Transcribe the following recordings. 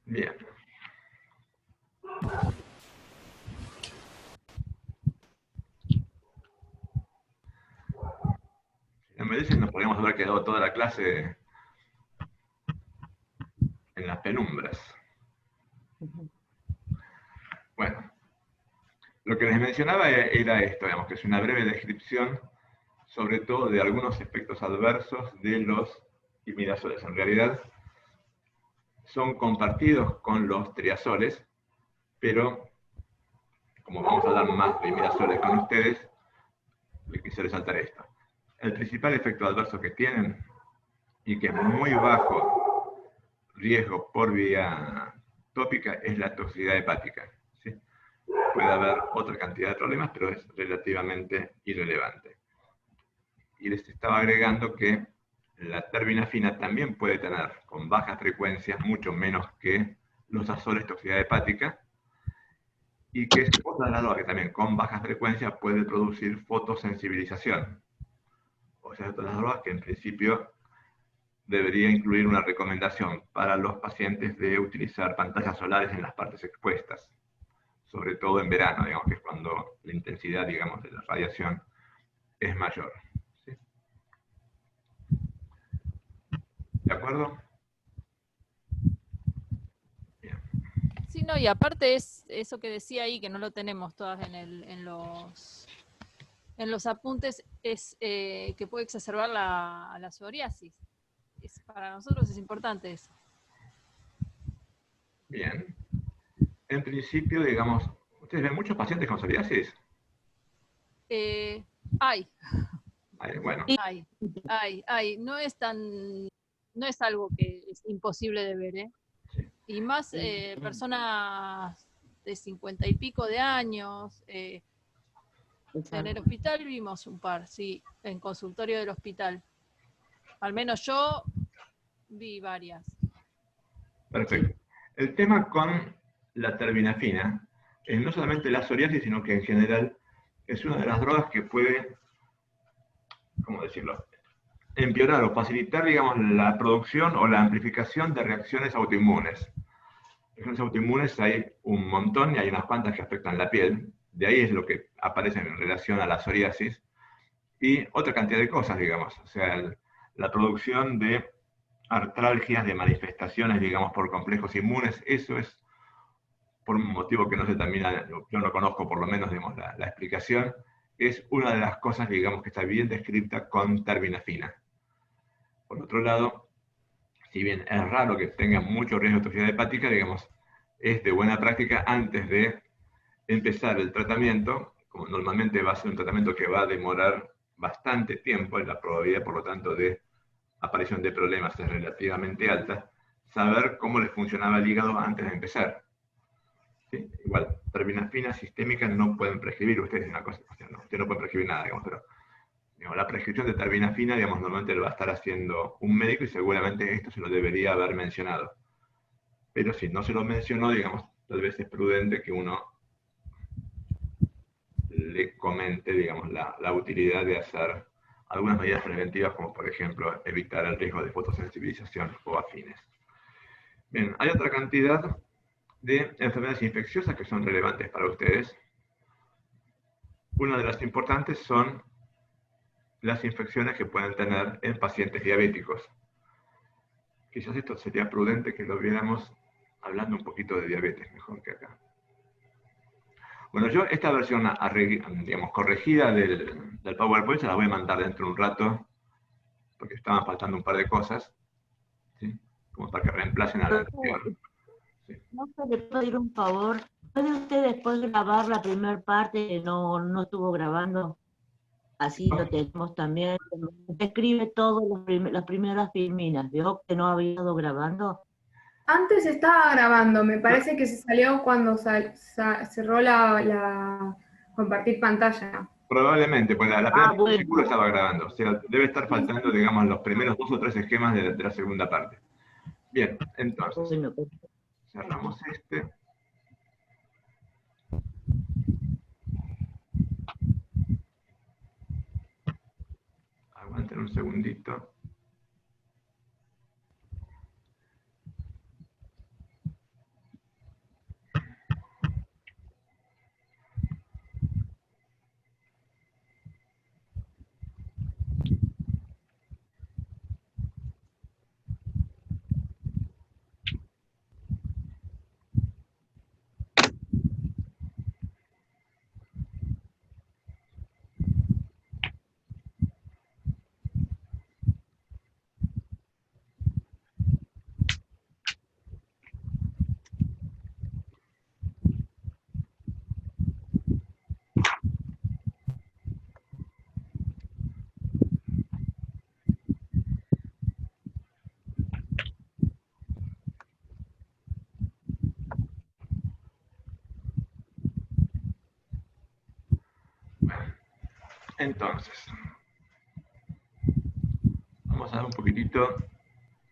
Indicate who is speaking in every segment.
Speaker 1: Bien. Si no me dicen, nos podríamos haber quedado toda la clase en las penumbras. Bueno, lo que les mencionaba era esto, digamos, que es una breve descripción, sobre todo de algunos efectos adversos de los imidazoles. En realidad, son compartidos con los triazoles, pero como vamos a hablar más de imidazoles con ustedes, les quise resaltar esto. El principal efecto adverso que tienen, y que es muy bajo riesgo por vía tópica, es la toxicidad hepática. ¿Sí? Puede haber otra cantidad de problemas, pero es relativamente irrelevante. Y les estaba agregando que la terbinafina también puede tener, con bajas frecuencias, mucho menos que los azoles, toxicidad hepática, y que es otra de las drogas que también con bajas frecuencias puede producir fotosensibilización. O sea, otra de las drogas que en principio debería incluir una recomendación para los pacientes de utilizar pantallas solares en las partes expuestas, sobre todo en verano, digamos, que es cuando la intensidad, digamos, de la radiación es mayor. ¿Sí? ¿De acuerdo? Bien.
Speaker 2: Sí, no, y aparte es eso que decía ahí, que no lo tenemos todas en los apuntes, es que puede exacerbar la psoriasis. Para nosotros es importante eso.
Speaker 1: Bien. En principio, digamos, ¿ustedes ven muchos pacientes con psoriasis?
Speaker 2: Hay,
Speaker 1: Bueno.
Speaker 2: hay. No es algo que es imposible de ver, ¿eh?
Speaker 1: Sí.
Speaker 2: Y más personas de 50 y pico de años. En el hospital vimos un par, sí, en consultorio del hospital. Al menos yo vi varias.
Speaker 1: Perfecto. El tema con la terbinafina es no solamente la psoriasis, sino que en general es una de las drogas que puede, ¿cómo decirlo?, empeorar o facilitar, digamos, la producción o la amplificación de reacciones autoinmunes. Reacciones autoinmunes hay un montón y hay unas cuantas que afectan la piel. De ahí es lo que aparece en relación a la psoriasis. Y otra cantidad de cosas, digamos. O sea, la producción de artralgias, de manifestaciones, digamos, por complejos inmunes, eso es por un motivo que no se termina, yo no conozco por lo menos, digamos, la explicación, es una de las cosas, digamos, que está bien descrita con terbinafina. Por otro lado, si bien es raro que tenga mucho riesgo de toxicidad hepática, digamos, es de buena práctica antes de empezar el tratamiento, como normalmente va a ser un tratamiento que va a demorar bastante tiempo, y la probabilidad, por lo tanto, de aparición de problemas es relativamente alta, saber cómo les funcionaba el hígado antes de empezar. ¿Sí? Igual, terbinafina sistémica no pueden prescribir ustedes una cosa, ustedes no pueden prescribir nada, digamos, pero digamos, la prescripción de terbinafina, digamos, normalmente lo va a estar haciendo un médico y seguramente esto se lo debería haber mencionado. Pero si no se lo mencionó, digamos, tal vez es prudente que uno le comente, digamos, la utilidad de hacer algunas medidas preventivas, como por ejemplo evitar el riesgo de fotosensibilización o afines. Bien, hay otra cantidad de enfermedades infecciosas que son relevantes para ustedes. Una de las importantes son las infecciones que pueden tener en pacientes diabéticos. Quizás esto sería prudente que lo viéramos hablando un poquito de diabetes, mejor que acá. Bueno, yo esta versión, digamos, corregida del PowerPoint se la voy a mandar dentro de un rato, porque estaban faltando un par de cosas, ¿sí? Como para que reemplacen a la anterior. ¿Sí?
Speaker 3: No se le puede pedir un favor. ¿Puede usted después grabar la primera parte que no estuvo grabando? Así lo tenemos también. Escribe todas las primeras filminas. ¿Vio que no había estado grabando?
Speaker 4: Antes estaba grabando, me parece que se salió cuando cerró la compartir pantalla.
Speaker 1: Probablemente, pues la primera parte
Speaker 3: bueno.
Speaker 1: seguro estaba grabando. O sea, debe estar faltando, digamos, los primeros 2 o 3 esquemas de la segunda parte. Bien, entonces,
Speaker 3: Bueno,
Speaker 1: cerramos este. Aguanten un segundito. Entonces, vamos a ver un poquitito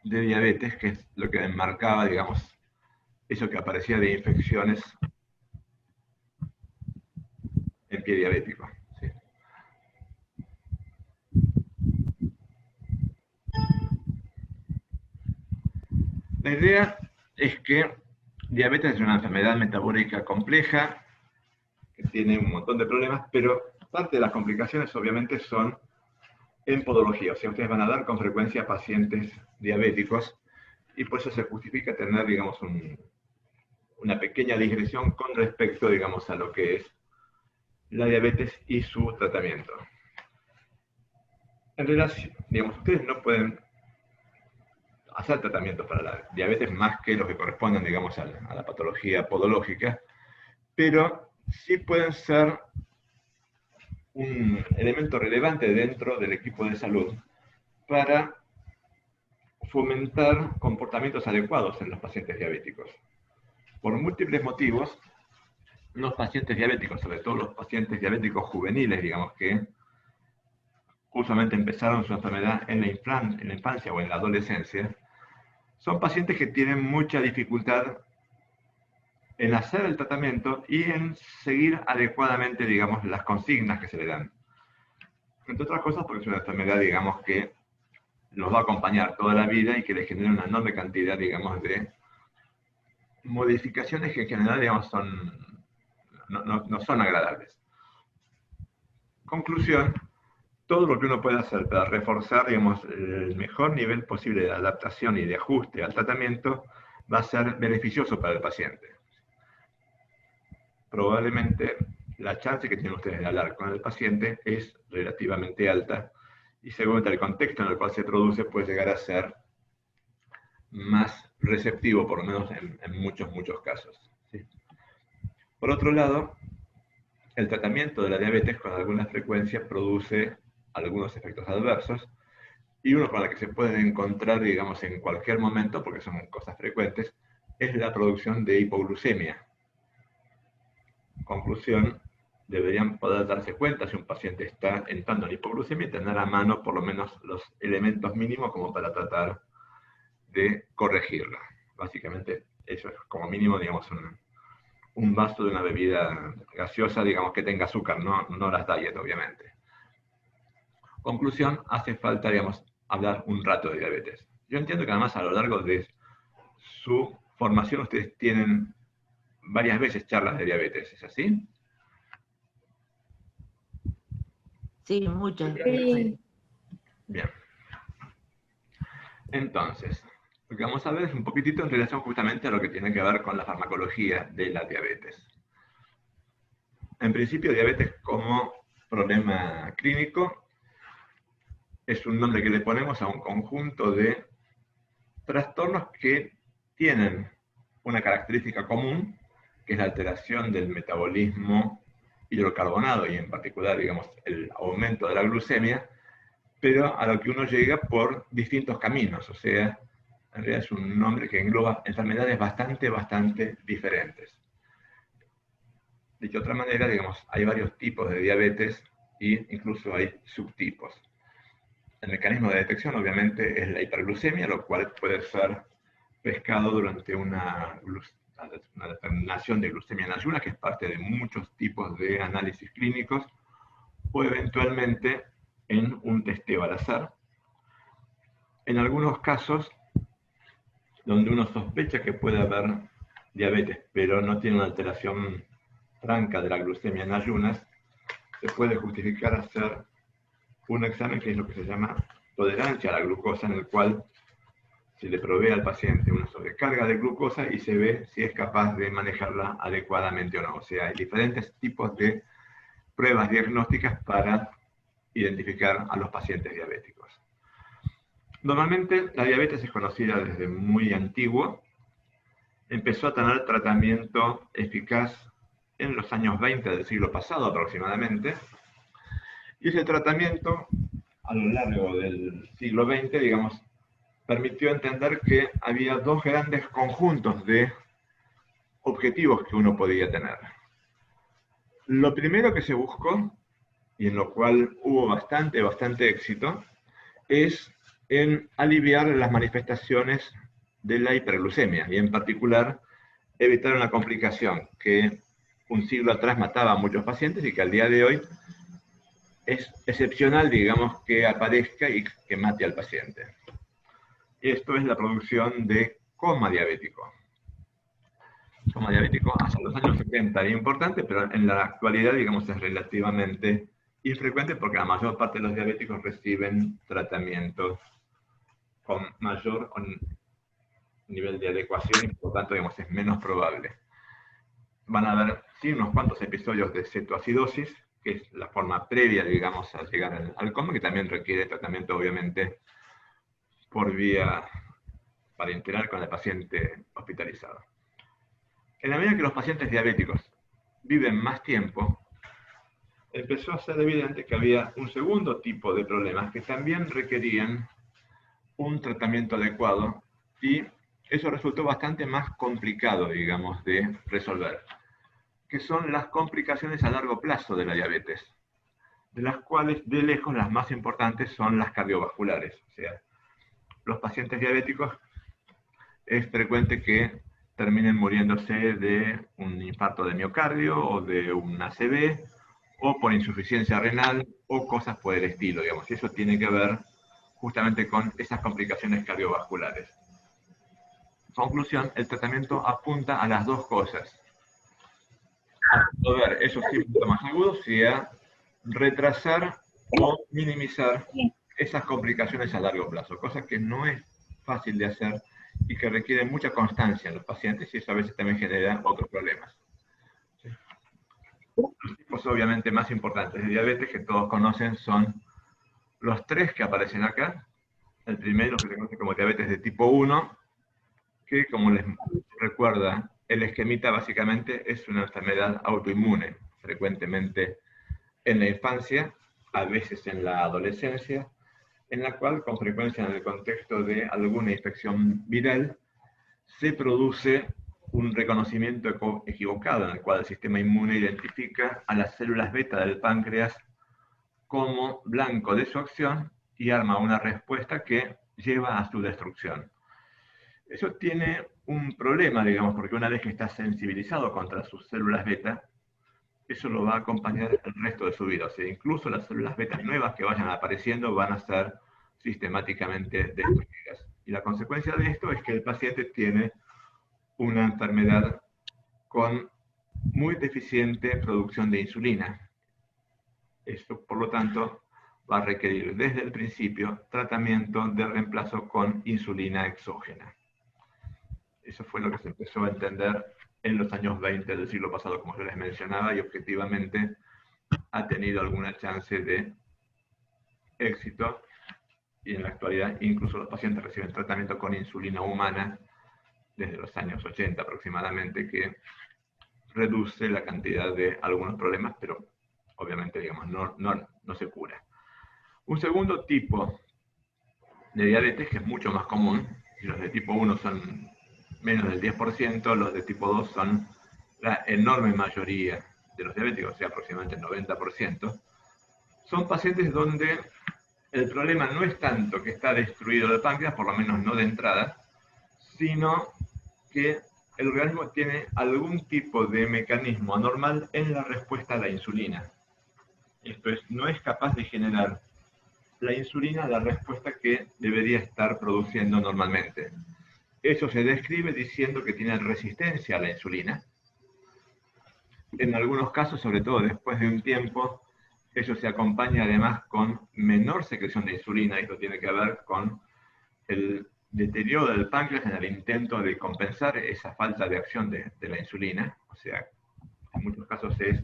Speaker 1: de diabetes, que es lo que enmarcaba, digamos, eso que aparecía de infecciones en pie diabético. ¿Sí? La idea es que diabetes es una enfermedad metabólica compleja, que tiene un montón de problemas, pero parte de las complicaciones obviamente son en podología, o sea, ustedes van a dar con frecuencia a pacientes diabéticos y por eso se justifica tener, digamos, una pequeña digresión con respecto, digamos, a lo que es la diabetes y su tratamiento. En relación, digamos, ustedes no pueden hacer tratamientos para la diabetes más que los que corresponden, digamos, a la patología podológica, pero sí pueden ser un elemento relevante dentro del equipo de salud para fomentar comportamientos adecuados en los pacientes diabéticos. Por múltiples motivos, los pacientes diabéticos, sobre todo los pacientes diabéticos juveniles, digamos, que justamente empezaron su enfermedad en la infancia o en la adolescencia, son pacientes que tienen mucha dificultad en hacer el tratamiento y en seguir adecuadamente, digamos, las consignas que se le dan. Entre otras cosas porque es una enfermedad, digamos, que los va a acompañar toda la vida y que les genera una enorme cantidad, digamos, de modificaciones que en general, digamos, no son agradables. Conclusión, todo lo que uno puede hacer para reforzar, digamos, el mejor nivel posible de adaptación y de ajuste al tratamiento va a ser beneficioso para el paciente. Probablemente la chance que tienen ustedes de hablar con el paciente es relativamente alta y según el contexto en el cual se produce puede llegar a ser más receptivo, por lo menos en muchos casos. ¿Sí? Por otro lado, el tratamiento de la diabetes con alguna frecuencia produce algunos efectos adversos y uno con el que se puede encontrar, digamos, en cualquier momento, porque son cosas frecuentes, es la producción de hipoglucemia. Conclusión, deberían poder darse cuenta si un paciente está entrando en hipoglucemia y tener a mano por lo menos los elementos mínimos como para tratar de corregirla. Básicamente, eso es como mínimo, digamos, un vaso de una bebida gaseosa, digamos, que tenga azúcar, no las diet, obviamente. Conclusión, hace falta, digamos, hablar un rato de diabetes. Yo entiendo que además a lo largo de su formación ustedes tienen varias veces charlas de diabetes, ¿es así?
Speaker 3: Sí, muchas.
Speaker 4: Sí.
Speaker 1: Bien. Entonces, lo que vamos a ver es un poquitito en relación justamente a lo que tiene que ver con la farmacología de la diabetes. En principio, diabetes como problema clínico es un nombre que le ponemos a un conjunto de trastornos que tienen una característica común, que es la alteración del metabolismo hidrocarbonado y en particular, digamos, el aumento de la glucemia, pero a lo que uno llega por distintos caminos, o sea, en realidad es un nombre que engloba enfermedades bastante diferentes. De otra manera, digamos, hay varios tipos de diabetes e incluso hay subtipos. El mecanismo de detección, obviamente, es la hiperglucemia, lo cual puede ser pescado durante una determinación de glucemia en ayunas, que es parte de muchos tipos de análisis clínicos, o eventualmente en un testeo al azar. En algunos casos, donde uno sospecha que puede haber diabetes, pero no tiene una alteración franca de la glucemia en ayunas, se puede justificar hacer un examen que es lo que se llama tolerancia a la glucosa, en el cual se le provee al paciente una sobrecarga de glucosa y se ve si es capaz de manejarla adecuadamente o no. O sea, hay diferentes tipos de pruebas diagnósticas para identificar a los pacientes diabéticos. Normalmente la diabetes es conocida desde muy antiguo. Empezó a tener tratamiento eficaz en los años 20 del siglo pasado aproximadamente. Y ese tratamiento, a lo largo del siglo XX, digamos, permitió entender que había dos grandes conjuntos de objetivos que uno podía tener. Lo primero que se buscó y en lo cual hubo bastante éxito, es en aliviar las manifestaciones de la hiperglucemia, y en particular evitar una complicación que un siglo atrás mataba a muchos pacientes y que al día de hoy es excepcional, digamos, que aparezca y que mate al paciente. Esto es la producción de coma diabético. Coma diabético hasta los años 70 era importante, pero en la actualidad, digamos, es relativamente infrecuente porque la mayor parte de los diabéticos reciben tratamientos con mayor nivel de adecuación y por lo tanto, digamos, es menos probable. Van a haber, sí, unos cuantos episodios de cetoacidosis, que es la forma previa, digamos, a llegar al coma, que también requiere tratamiento, obviamente, por vía para integrar con el paciente hospitalizado. En la medida que los pacientes diabéticos viven más tiempo, empezó a ser evidente que había un segundo tipo de problemas que también requerían un tratamiento adecuado, y eso resultó bastante más complicado, digamos, de resolver, que son las complicaciones a largo plazo de la diabetes, de las cuales de lejos las más importantes son las cardiovasculares. O sea, los pacientes diabéticos es frecuente que terminen muriéndose de un infarto de miocardio o de un ACV o por insuficiencia renal o cosas por el estilo, digamos. Y eso tiene que ver justamente con esas complicaciones cardiovasculares. Conclusión, el tratamiento apunta a las dos cosas: a resolver esos síntomas agudos y a retrasar o minimizar esas complicaciones a largo plazo, cosa que no es fácil de hacer y que requiere mucha constancia en los pacientes, y eso a veces también genera otros problemas. ¿Sí? Los tipos obviamente más importantes de diabetes que todos conocen son los tres que aparecen acá. El primero, que se conoce como diabetes de tipo 1, que, como les recuerda el esquemita, básicamente es una enfermedad autoinmune, frecuentemente en la infancia, a veces en la adolescencia, en la cual, con frecuencia en el contexto de alguna infección viral, se produce un reconocimiento equivocado en el cual el sistema inmune identifica a las células beta del páncreas como blanco de su acción y arma una respuesta que lleva a su destrucción. Eso tiene un problema, digamos, porque una vez que está sensibilizado contra sus células beta, eso lo va a acompañar el resto de su vida. O sea, incluso las células beta nuevas que vayan apareciendo van a ser sistemáticamente destruidas. Y la consecuencia de esto es que el paciente tiene una enfermedad con muy deficiente producción de insulina. Esto, por lo tanto, va a requerir desde el principio tratamiento de reemplazo con insulina exógena. Eso fue lo que se empezó a entender en los años 20 del siglo pasado, como yo les mencionaba, y objetivamente ha tenido alguna chance de éxito, y en la actualidad incluso los pacientes reciben tratamiento con insulina humana desde los años 80 aproximadamente, que reduce la cantidad de algunos problemas, pero obviamente, digamos, no se cura. Un segundo tipo de diabetes, que es mucho más común, y los de tipo 1 son menos del 10%, los de tipo 2 son la enorme mayoría de los diabéticos, o sea, aproximadamente el 90%, son pacientes donde el problema no es tanto que está destruido el páncreas, por lo menos no de entrada, sino que el organismo tiene algún tipo de mecanismo anormal en la respuesta a la insulina. Esto es, no es capaz de generar la insulina la respuesta que debería estar produciendo normalmente. Eso se describe diciendo que tiene resistencia a la insulina. En algunos casos, sobre todo después de un tiempo, eso se acompaña además con menor secreción de insulina, y esto tiene que ver con el deterioro del páncreas en el intento de compensar esa falta de acción de la insulina. O sea, en muchos casos es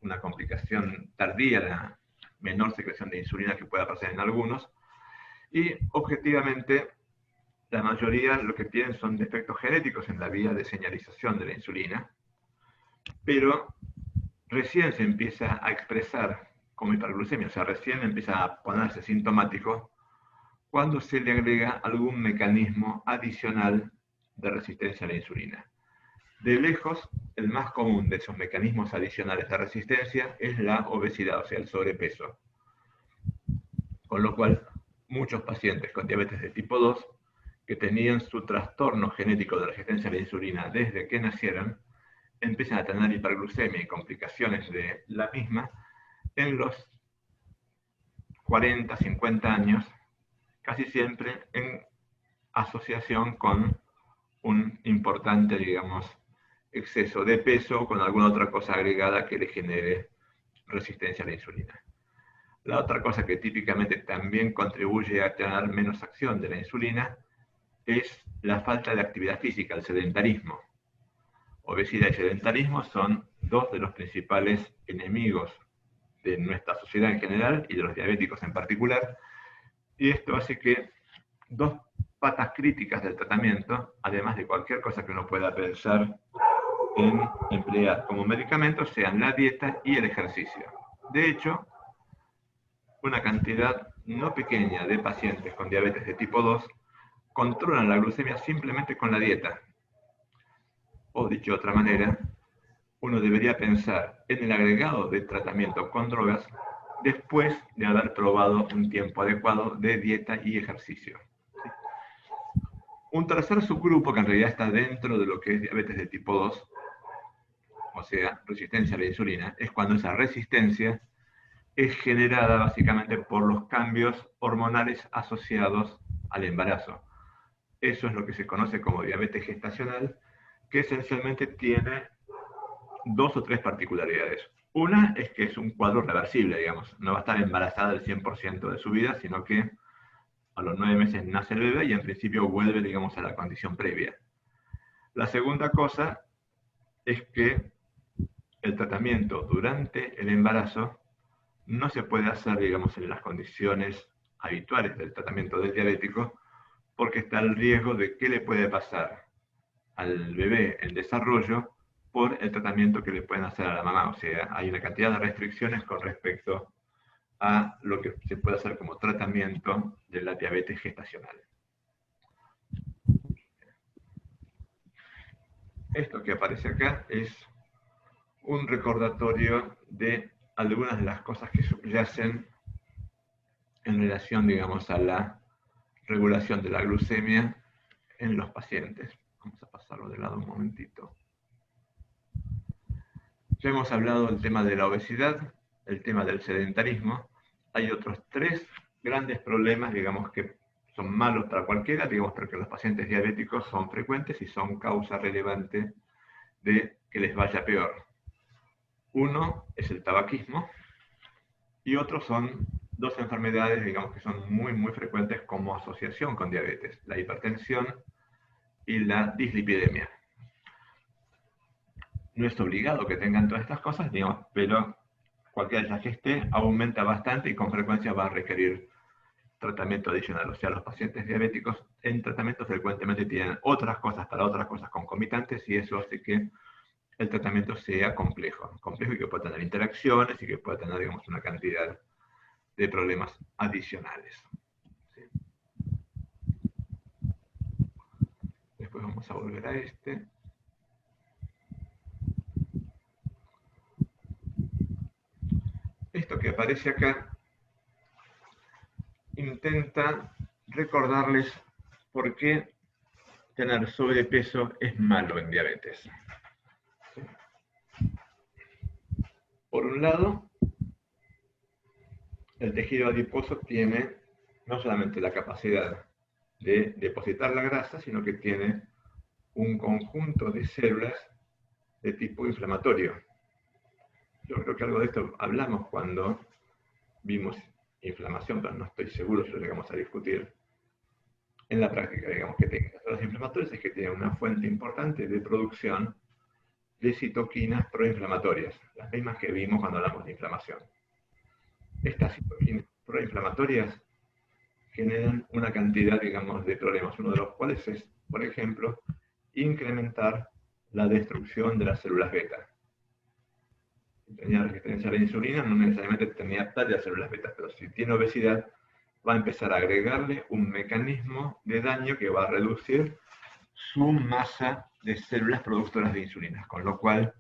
Speaker 1: una complicación tardía la menor secreción de insulina que pueda pasar en algunos, y objetivamente la mayoría lo que tienen son defectos genéticos en la vía de señalización de la insulina, pero recién se empieza a expresar como hiperglucemia, o sea, recién empieza a ponerse sintomático cuando se le agrega algún mecanismo adicional de resistencia a la insulina. De lejos, el más común de esos mecanismos adicionales de resistencia es la obesidad, o sea, el sobrepeso. Con lo cual, muchos pacientes con diabetes de tipo 2 que tenían su trastorno genético de resistencia a la insulina desde que nacieron, empiezan a tener hiperglucemia y complicaciones de la misma en los 40, 50 años, casi siempre en asociación con un importante, digamos, exceso de peso con alguna otra cosa agregada que le genere resistencia a la insulina. La otra cosa que típicamente también contribuye a tener menos acción de la insulina es la falta de actividad física, el sedentarismo. Obesidad y sedentarismo son dos de los principales enemigos de nuestra sociedad en general y de los diabéticos en particular, y esto hace que dos patas críticas del tratamiento, además de cualquier cosa que uno pueda pensar en emplear como medicamento, sean la dieta y el ejercicio. De hecho, una cantidad no pequeña de pacientes con diabetes de tipo 2 controlan la glucemia simplemente con la dieta. O dicho de otra manera, uno debería pensar en el agregado de tratamiento con drogas después de haber probado un tiempo adecuado de dieta y ejercicio. Un tercer subgrupo que en realidad está dentro de lo que es diabetes de tipo 2, o sea, resistencia a la insulina, es cuando esa resistencia es generada básicamente por los cambios hormonales asociados al embarazo. Eso es lo que se conoce como diabetes gestacional, que esencialmente tiene dos o tres particularidades. Una es que es un cuadro reversible, digamos. No va a estar embarazada el 100% de su vida, sino que a los 9 meses nace el bebé y en principio vuelve, digamos, a la condición previa. La segunda cosa es que el tratamiento durante el embarazo no se puede hacer, digamos, en las condiciones habituales del tratamiento del diabético, porque está el riesgo de qué le puede pasar al bebé en desarrollo por el tratamiento que le pueden hacer a la mamá. O sea, hay una cantidad de restricciones con respecto a lo que se puede hacer como tratamiento de la diabetes gestacional. Esto que aparece acá es un recordatorio de algunas de las cosas que subyacen en relación, digamos, a la regulación de la glucemia en los pacientes. Vamos a pasarlo de lado un momentito. Ya hemos hablado del tema de la obesidad, el tema del sedentarismo. Hay otros tres grandes problemas, digamos, que son malos para cualquiera, digamos, porque los pacientes diabéticos son frecuentes y son causa relevante de que les vaya peor. Uno es el tabaquismo y otros son dos enfermedades, digamos, que son muy, muy frecuentes como asociación con diabetes, la hipertensión y la dislipidemia. No es obligado que tengan todas estas cosas, digamos, pero cualquiera de las que esté aumenta bastante y con frecuencia va a requerir tratamiento adicional. O sea, los pacientes diabéticos en tratamiento frecuentemente tienen otras cosas para otras cosas concomitantes y eso hace que el tratamiento sea complejo y que pueda tener interacciones y que pueda tener, digamos, una cantidad de problemas adicionales. ¿Sí? Después vamos a volver a este. Esto que aparece acá intenta recordarles por qué tener sobrepeso es malo en diabetes. ¿Sí? Por un lado, el tejido adiposo tiene no solamente la capacidad de depositar la grasa, sino que tiene un conjunto de células de tipo inflamatorio. Yo creo que algo de esto hablamos cuando vimos inflamación, pero no estoy seguro si lo llegamos a discutir en la práctica, digamos, que tenga. Los inflamatorios es que tienen una fuente importante de producción de citoquinas proinflamatorias, las mismas que vimos cuando hablamos de inflamación. Estas citoquinas proinflamatorias generan una cantidad, digamos, de problemas, uno de los cuales es, por ejemplo, incrementar la destrucción de las células beta. Si tenía resistencia a la insulina, no necesariamente tenía pérdida de células beta, pero si tiene obesidad, va a empezar a agregarle un mecanismo de daño que va a reducir su masa de células productoras de insulina, con lo cual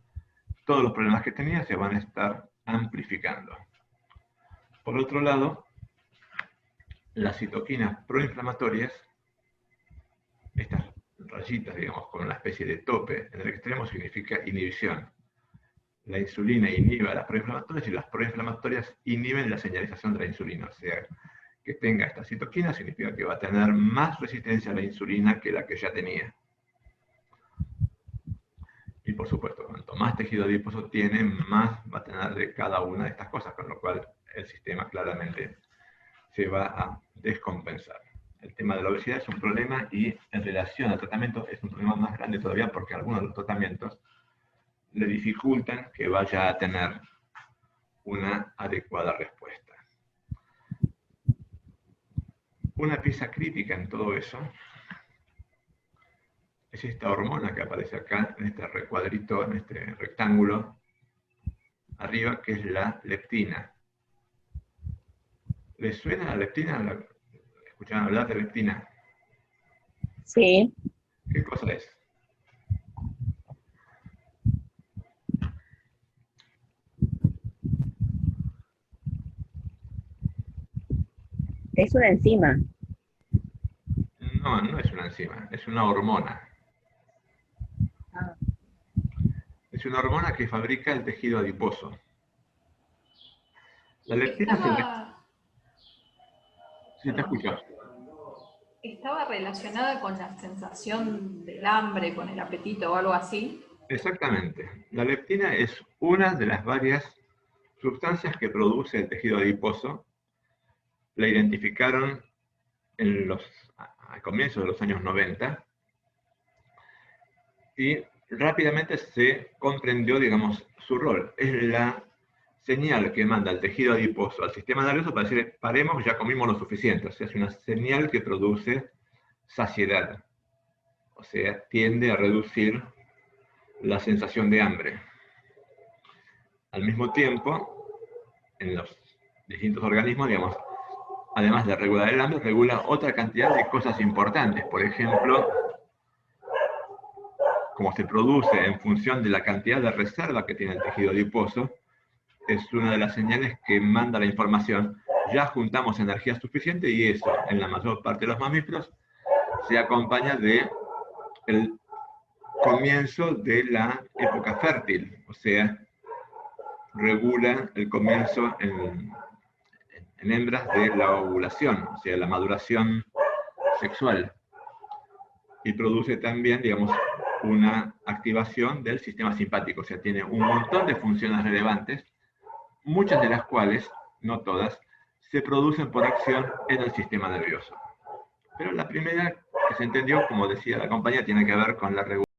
Speaker 1: todos los problemas que tenía se van a estar amplificando. Por otro lado, las citoquinas proinflamatorias, estas rayitas, digamos, con una especie de tope en el extremo, significa inhibición. La insulina inhibe a las proinflamatorias y las proinflamatorias inhiben la señalización de la insulina. O sea, que tenga esta citoquina significa que va a tener más resistencia a la insulina que la que ya tenía. Y por supuesto, cuanto más tejido adiposo tiene, más va a tener de cada una de estas cosas, con lo cual el sistema claramente se va a descompensar. El tema de la obesidad es un problema y en relación al tratamiento es un problema más grande todavía porque algunos de los tratamientos le dificultan que vaya a tener una adecuada respuesta. Una pieza crítica en todo eso es esta hormona que aparece acá en este recuadrito, en este rectángulo arriba, que es la leptina. ¿Les suena la leptina? ¿Escuchaban hablar de leptina?
Speaker 5: Sí.
Speaker 1: ¿Qué cosa es?
Speaker 5: Es una enzima.
Speaker 1: No, no es una enzima, es una hormona.
Speaker 5: Ah.
Speaker 1: Es una hormona que fabrica el tejido adiposo. La leptina sí, te escucho.
Speaker 2: ¿Estaba relacionada con la sensación del hambre, con el apetito o algo así?
Speaker 1: Exactamente. La leptina es una de las varias sustancias que produce el tejido adiposo. La identificaron a comienzos de los años 90 y rápidamente se comprendió, digamos, su rol. Es la señal que manda el tejido adiposo al sistema nervioso para decir, paremos, ya comimos lo suficiente. O sea, es una señal que produce saciedad. O sea, tiende a reducir la sensación de hambre. Al mismo tiempo, en los distintos organismos, digamos, además de regular el hambre, regula otra cantidad de cosas importantes. Por ejemplo, como se produce en función de la cantidad de reserva que tiene el tejido adiposo, es una de las señales que manda la información. Ya juntamos energía suficiente y eso, en la mayor parte de los mamíferos, se acompaña de el comienzo de la época fértil, o sea, regula el comienzo en hembras de la ovulación, o sea, la maduración sexual, y produce también, digamos, una activación del sistema simpático, o sea, tiene un montón de funciones relevantes, muchas de las cuales, no todas, se producen por acción en el sistema nervioso. Pero la primera que se entendió, como decía la compañía, tiene que ver con la regulación